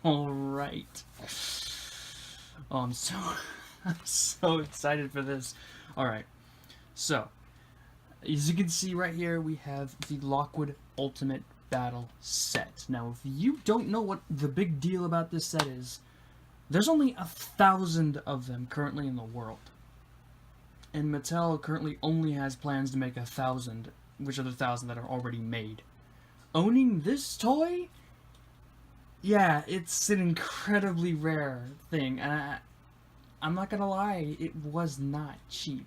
Alright. Oh, I'm so excited for this. Alright, so, as you can see right here, we have the Lockwood Ultimate Battle set. Now, if you don't know what the big deal about this set is, there's only 1,000 of them currently in the world. And Mattel currently only has plans to make 1,000, which are the 1,000 that are already made. Owning this toy? Yeah, it's an incredibly rare thing, and I'm not gonna lie, it was not cheap.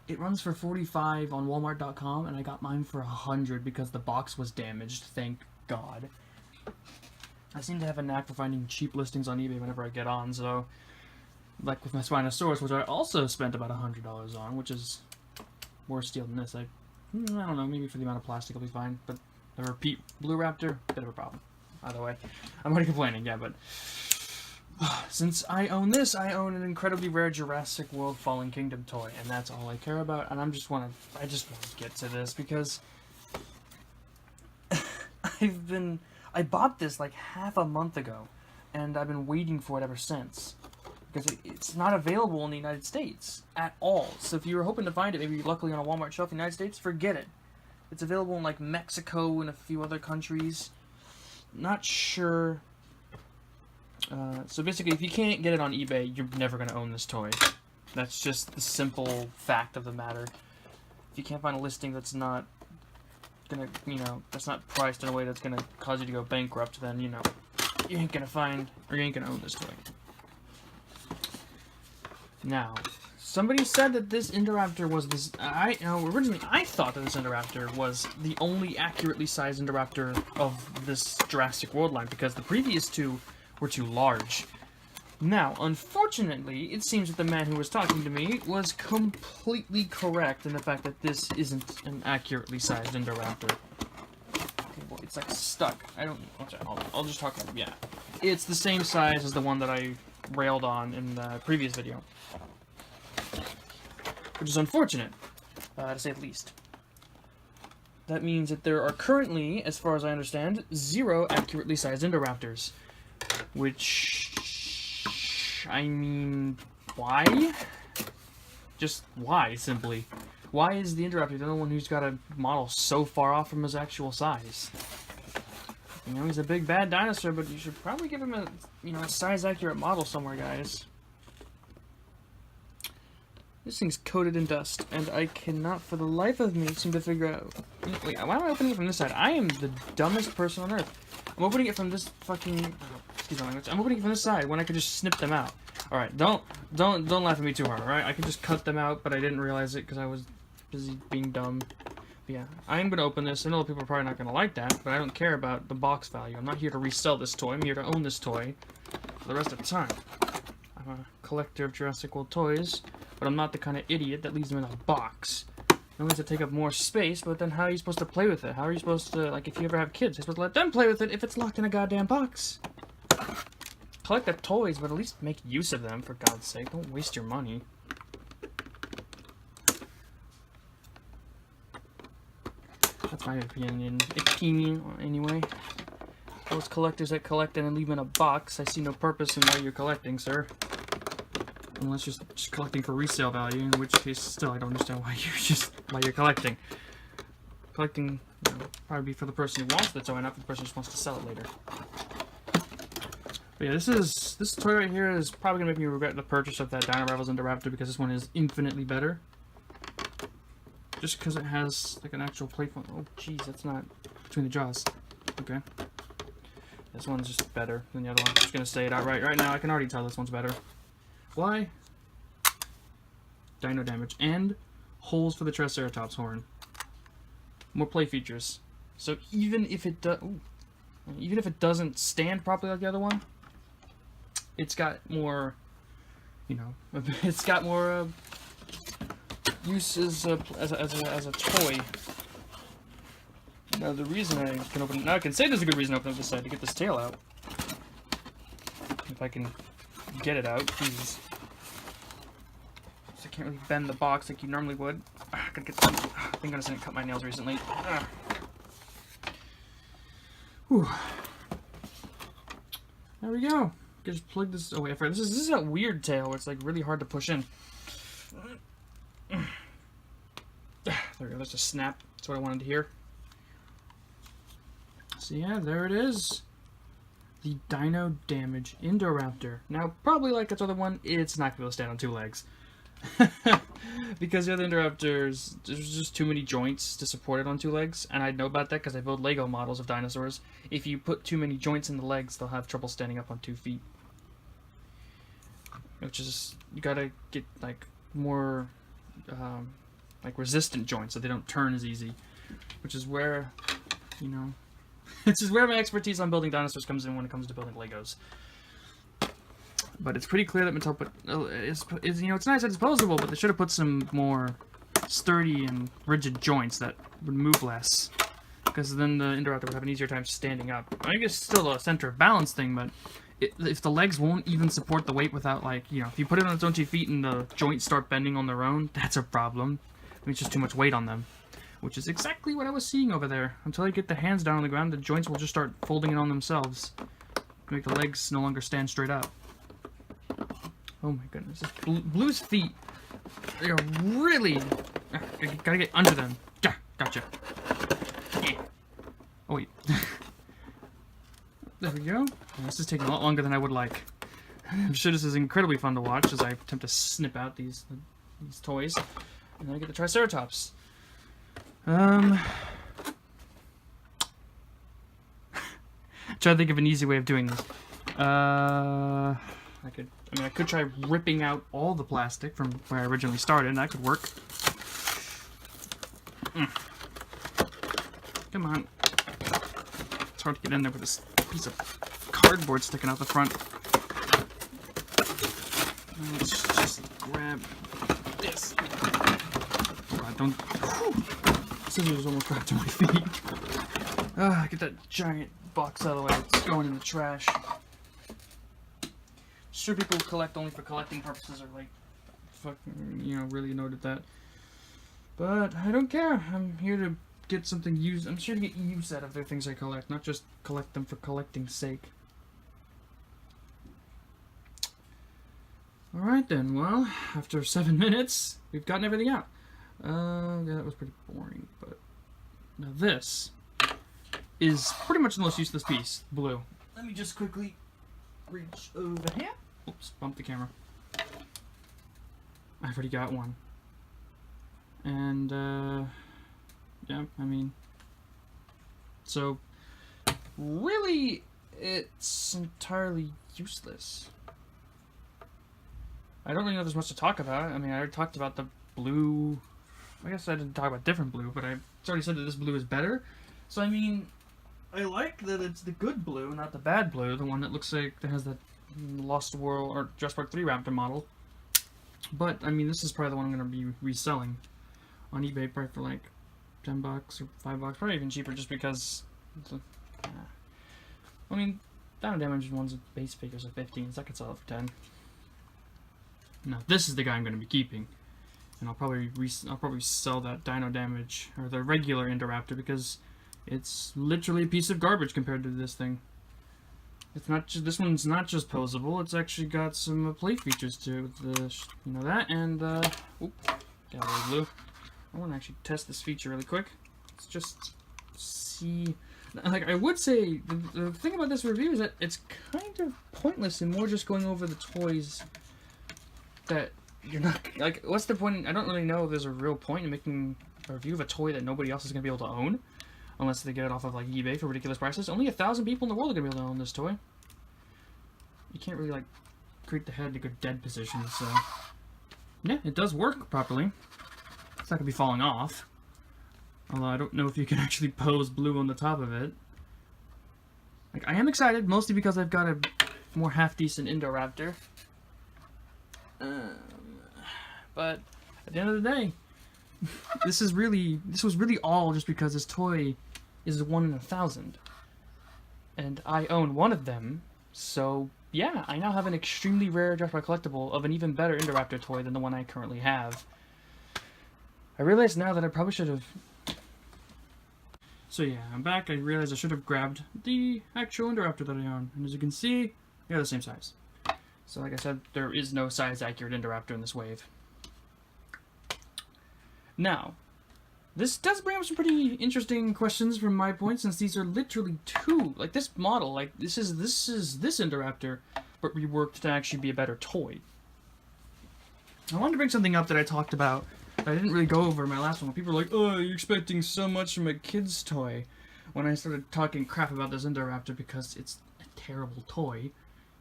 It runs for $45 on Walmart.com, and I got mine for $100 because the box was damaged, thank God. I seem to have a knack for finding cheap listings on eBay whenever I get on, so... Like with my Spinosaurus, which I also spent about $100 on, which is more steel than this. I don't know, maybe for the amount of plastic it'll be fine, but the repeat Blue Raptor, bit of a problem. Either way, I'm already complaining, yeah, but... Since I own this, I own an incredibly rare Jurassic World Fallen Kingdom toy, and that's all I care about, and I just want to get to this, because... I bought this like half a month ago, and I've been waiting for it ever since. Because it's not available in the United States at all. So if you were hoping to find it, maybe luckily on a Walmart shelf in the United States, forget it. It's available in like Mexico and a few other countries. Not sure. So basically, if you can't get it on eBay, you're never going to own this toy. That's just the simple fact of the matter. If you can't find a listing that's not gonna, that's not priced in a way that's gonna cause you to go bankrupt, then you ain't gonna find, or you ain't gonna own this toy. Now, somebody said that this Indoraptor was this... originally I thought that this Indoraptor was the only accurately sized Indoraptor of this Jurassic World line, because the previous two were too large. Now, unfortunately, it seems that the man who was talking to me was completely correct in the fact that this isn't an accurately sized Indoraptor. Okay, well, it's like stuck. I'll just talk about it. Yeah. It's the same size as the one that I railed on in the previous video. Which is unfortunate, to say the least. That means that there are currently, as far as I understand, 0 accurately sized Indoraptors. Which... I mean... why? Just why, simply. Why is the Indoraptor the only one who's got a model so far off from his actual size? He's a big bad dinosaur, but you should probably give him a, a size-accurate model somewhere, guys. This thing's coated in dust, and I cannot, for the life of me, seem to figure out... Wait, why am I opening it from this side? I am the dumbest person on Earth. I'm opening it from this fucking... excuse my language. I'm opening it from this side when I could just snip them out. Alright, don't laugh at me too hard, alright? I could just cut them out, but I didn't realize it because I was busy being dumb. But yeah, I am going to open this. I know people are probably not going to like that, but I don't care about the box value. I'm not here to resell this toy. I'm here to own this toy for the rest of the time. I'm a collector of Jurassic World toys, but I'm not the kind of idiot that leaves them in a box. Not only does it take up more space, but then how are you supposed to play with it? How are you supposed to, like, if you ever have kids, you're supposed to let them play with it if it's locked in a goddamn box? Collect the toys, but at least make use of them, for God's sake. Don't waste your money. That's my opinion. Anyway. Those collectors that collect and then leave in a box, I see no purpose in why you're collecting, sir. Unless you're just collecting for resale value, in which case, still, I don't understand why you're collecting. Collecting, probably be for the person who wants the toy, not for the person who just wants to sell it later. But yeah, this toy right here is probably gonna make me regret the purchase of that Dino Rivals Indoraptor, because this one is infinitely better. Just because it has like an actual platform. Oh, jeez, that's not between the jaws. Okay. This one's just better than the other one. I'm just gonna say it outright right now. I can already tell this one's better. Why? Dino damage and holes for the Triceratops horn. More play features. So even if it doesn't stand properly like the other one, it's got more, it's got more use as a toy. Now the reason I can open it now, I can say there's a good reason to open up this side to get this tail out. If I can get it out, please. So I can't really bend the box like you normally would. I think I didn't cut my nails recently. Whew. There we go. Just plug this away. This is a weird tail where it's like really hard to push in. There we go. That's a snap. That's what I wanted to hear. So yeah, there it is. The Dino Damage Indoraptor. Now, probably like its other one, it's not going to be able to stand on 2 legs. Because the other Indoraptors, there's just too many joints to support it on 2 legs. And I know about that because I build Lego models of dinosaurs. If you put too many joints in the legs, they'll have trouble standing up on 2 feet. Which is, you gotta get like more like resistant joints so they don't turn as easy. Which is where, you know, this is where my expertise on building dinosaurs comes in when it comes to building Legos. But it's pretty clear that Mattel put, you know, it's nice that it's posable, but they should have put some more sturdy and rigid joints that would move less. Because then the Indoraptor would have an easier time standing up. I think it's still a center of balance thing, but if the legs won't even support the weight without, like, you know, if you put it on its own 2 feet and the joints start bending on their own, that's a problem. I mean, it's just too much weight on them. Which is exactly what I was seeing over there. Until I get the hands down on the ground, the joints will just start folding in on themselves. Make the legs no longer stand straight up. Oh my goodness. Blue's feet, they are really... gotta get under them. Gotcha. Oh wait. There we go. This is taking a lot longer than I would like. I'm sure this is incredibly fun to watch as I attempt to snip out these toys. And then I get the Triceratops. Try to think of an easy way of doing this. I could try ripping out all the plastic from where I originally started, and that could work. Come on. It's hard to get in there with this piece of cardboard sticking out the front. Let's just grab this. Oh, don't... Scissors almost got to my feet. Get that giant box out of the way. It's going in the trash. Sure, people who collect only for collecting purposes are like, fucking, you know, really annoyed at that. But I don't care. I'm here to get something used. I'm sure to get use out of the things I collect, not just collect them for collecting's sake. Alright then, well, after 7 minutes, we've gotten everything out. Yeah, that was pretty boring, but now this is pretty much the most useless piece, blue. Let me just quickly reach over here. Oops, bumped the camera. I've already got one. And, yeah, I mean, so, really, it's entirely useless. I don't really know there's much to talk about. I mean, I already talked about the blue. I guess I didn't talk about different blue, but I already said that this blue is better. So, I mean, I like that it's the good blue, not the bad blue, the one that looks like that has that Lost World or Jurassic Park 3 Raptor model. But, I mean, this is probably the one I'm going to be reselling on eBay, probably for like $10 or $5, probably even cheaper, just because. I mean, Dino Damage one's base figures are 15, so I could sell it for 10. Now, this is the guy I'm going to be keeping. And I'll probably sell that Dino Damage, or the regular Indoraptor, because it's literally a piece of garbage compared to this thing. It's not just, this one's not just posable, it's actually got some play features to it, you know that, and, oop, got a little blue. I want to actually test this feature really quick. Let's just see, like, I would say, the thing about this review is that it's kind of pointless and more just going over the toys that you're not, like, what's the point? I don't really know if there's a real point in making a review of a toy that nobody else is going to be able to own. Unless they get it off of, like, eBay for ridiculous prices. Only 1,000 people in the world are going to be able to own this toy. You can't really, like, create the head in a good dead position, so... Yeah, it does work properly. It's not going to be falling off. Although I don't know if you can actually pose blue on the top of it. Like, I am excited, mostly because I've got a more half-decent Indoraptor. But at the end of the day, this was really all just because this toy is 1 in 1,000, and I own one of them. So yeah, I now have an extremely rare Jurassic Park collectible of an even better Indoraptor toy than the one I currently have. I realize now that I probably should have. So yeah, I'm back. I realized I should have grabbed the actual Indoraptor that I own. And as you can see, they're the same size. So like I said, there is no size-accurate Indoraptor in this wave. Now, this does bring up some pretty interesting questions from my point, since these are literally two. Like, this model, like, this is this Indoraptor, but reworked to actually be a better toy. I wanted to bring something up that I talked about that I didn't really go over in my last one. People were like, oh, you're expecting so much from a kid's toy. When I started talking crap about this Indoraptor because it's a terrible toy.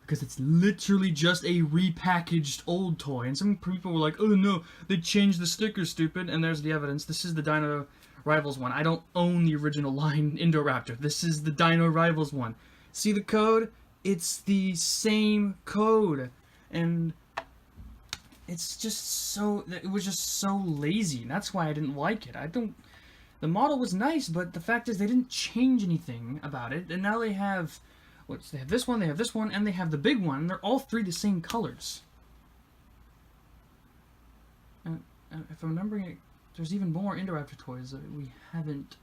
Because it's literally just a repackaged old toy. And some people were like, oh no, they changed the sticker, stupid. And there's the evidence. This is the Dino Rivals one. I don't own the original line Indoraptor. This is the Dino Rivals one. See the code? It's the same code. And it's just so, it was just so lazy. And that's why I didn't like it. The model was nice, but the fact is they didn't change anything about it. And now they have, they have this one, and they have the big one. And they're all three the same colors. And if I'm remembering it, there's even more Indoraptor toys that we haven't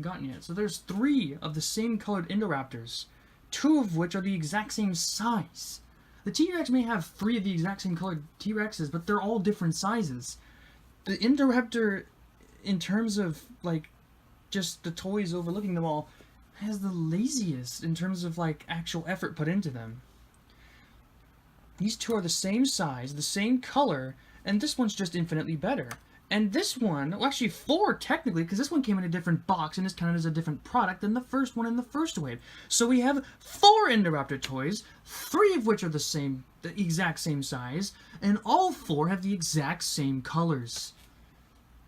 gotten yet. So there's 3 of the same colored Indoraptors, 2 of which are the exact same size. The T-Rex may have 3 of the exact same colored T-Rexes, but they're all different sizes. The Indoraptor, in terms of, like, just the toys overlooking them all, has the laziest in terms of, like, actual effort put into them. These 2 are the same size, the same color, and this one's just infinitely better. And this one, well, actually 4 technically, because this one came in a different box and is counted as a different product than the first one in the first wave. So we have 4 Indoraptor toys, 3 of which are the exact same size, and all 4 have the exact same colors.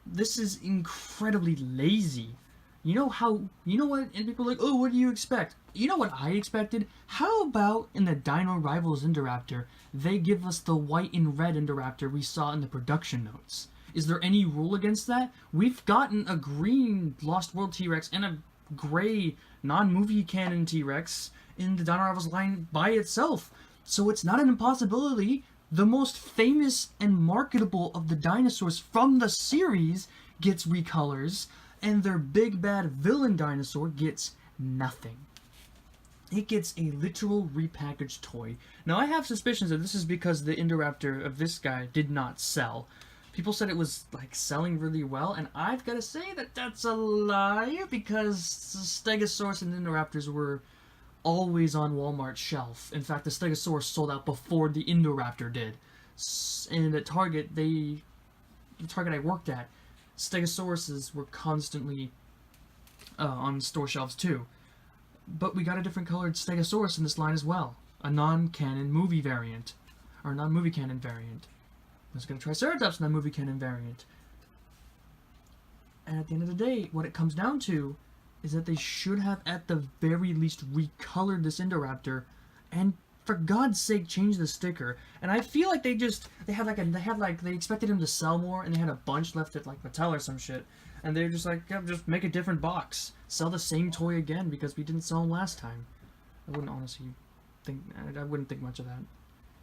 This is incredibly lazy. You know what, and people are like, oh, what do you expect? You know what I expected? How about in the Dino Rivals Indoraptor, they give us the white and red Indoraptor we saw in the production notes? Is there any rule against that? We've gotten a green Lost World T-Rex and a gray non-movie canon T-Rex in the Dino Rivals line by itself. So it's not an impossibility. The most famous and marketable of the dinosaurs from the series gets recolors, and their big bad villain dinosaur gets nothing. It gets a literal repackaged toy. Now I have suspicions that this is because the Indoraptor of this guy did not sell. People said it was, like, selling really well, and I've got to say that that's a lie, because Stegosaurus and Indoraptors were always on Walmart's shelf. In fact, the Stegosaurus sold out before the Indoraptor did. And at Target, the Target I worked at, Stegosauruses were constantly on store shelves too. But we got a different colored Stegosaurus in this line as well. A non-canon movie variant. Or a non-movie canon variant. Let's get a Triceratops non-movie canon variant. And at the end of the day, what it comes down to is that they should have at the very least recolored this Indoraptor and for God's sake change the sticker. And I feel like they expected him to sell more and they had a bunch left at like Mattel or some shit. And they're just like, yeah, just make a different box. Sell the same toy again because we didn't sell them last time. I wouldn't honestly think, I wouldn't think much of that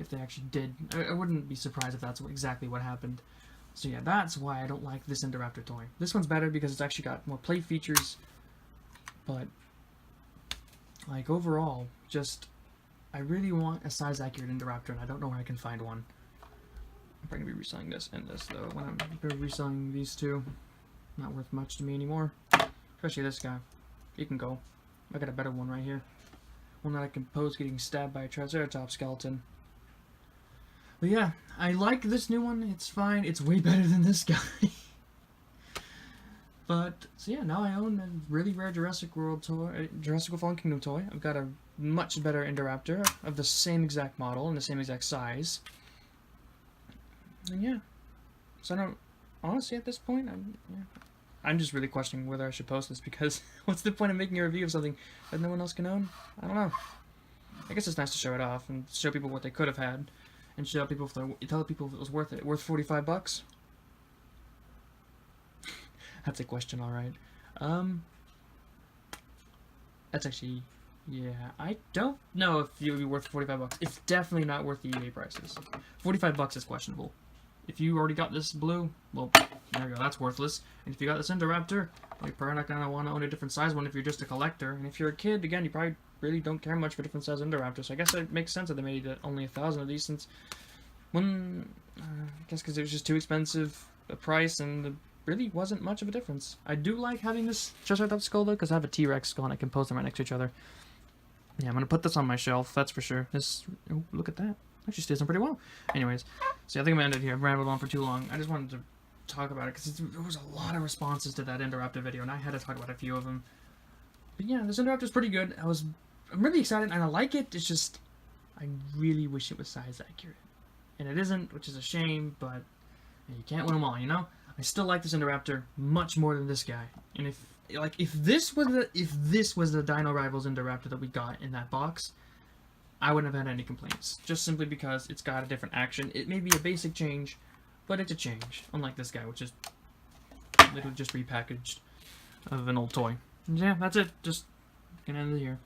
if they actually did. I wouldn't be surprised if that's exactly what happened. So yeah, that's why I don't like this Indoraptor toy. This one's better because it's actually got more play features. But, like, overall, just, I really want a size-accurate Indoraptor, and I don't know where I can find one. I'm probably going to be reselling this and this, though, when I'm reselling these 2. Not worth much to me anymore. Especially this guy. He can go. I got a better one right here. One that I can pose getting stabbed by a Triceratops skeleton. But yeah, I like this new one. It's fine. It's way better than this guy. But, so yeah, now I own a really rare Jurassic World toy, Jurassic Fallen Kingdom toy. I've got a much better Indoraptor of the same exact model and the same exact size. And yeah, so I don't, honestly at this point, I'm just really questioning whether I should post this because what's the point of making a review of something that no one else can own? I don't know. I guess it's nice to show it off and show people what they could have had and show people tell people if it was worth it. Worth $45? That's a question, alright. That's actually, yeah, I don't know if it would be worth $45. It's definitely not worth the eBay prices. $45 is questionable. If you already got this blue, well, There we go, that's worthless. And if you got this Indoraptor, well, you're probably not going to want to own a different size one if you're just a collector. And if you're a kid, again, you probably really don't care much for different size Indoraptor. So I guess it makes sense that they made only 1,000 of these, since when, I guess because it was just too expensive a price, and there really wasn't much of a difference. I do like having this Triceratops skull, though, because I have a T-Rex skull and I can pose them right next to each other. Yeah, I'm going to put this on my shelf, that's for sure. This, oh, look at that. Actually stays on pretty well. Anyways, so I think I'm going to end it here. I've rambled on for too long. I just wanted to talk about it because there was a lot of responses to that Indoraptor video, and I had to talk about a few of them. But yeah, this Indoraptor's pretty good. I'm really excited, and I like it. It's just, I really wish it was size accurate. And it isn't, which is a shame, but you can't win them all, you know? I still like this Indoraptor much more than this guy. And if this was the Dino Rivals Indoraptor that we got in that box, I wouldn't have had any complaints. Just simply because it's got a different action. It may be a basic change, but it's a change. Unlike this guy, which is literally just repackaged of an old toy. And yeah, that's it. Just gonna end it here.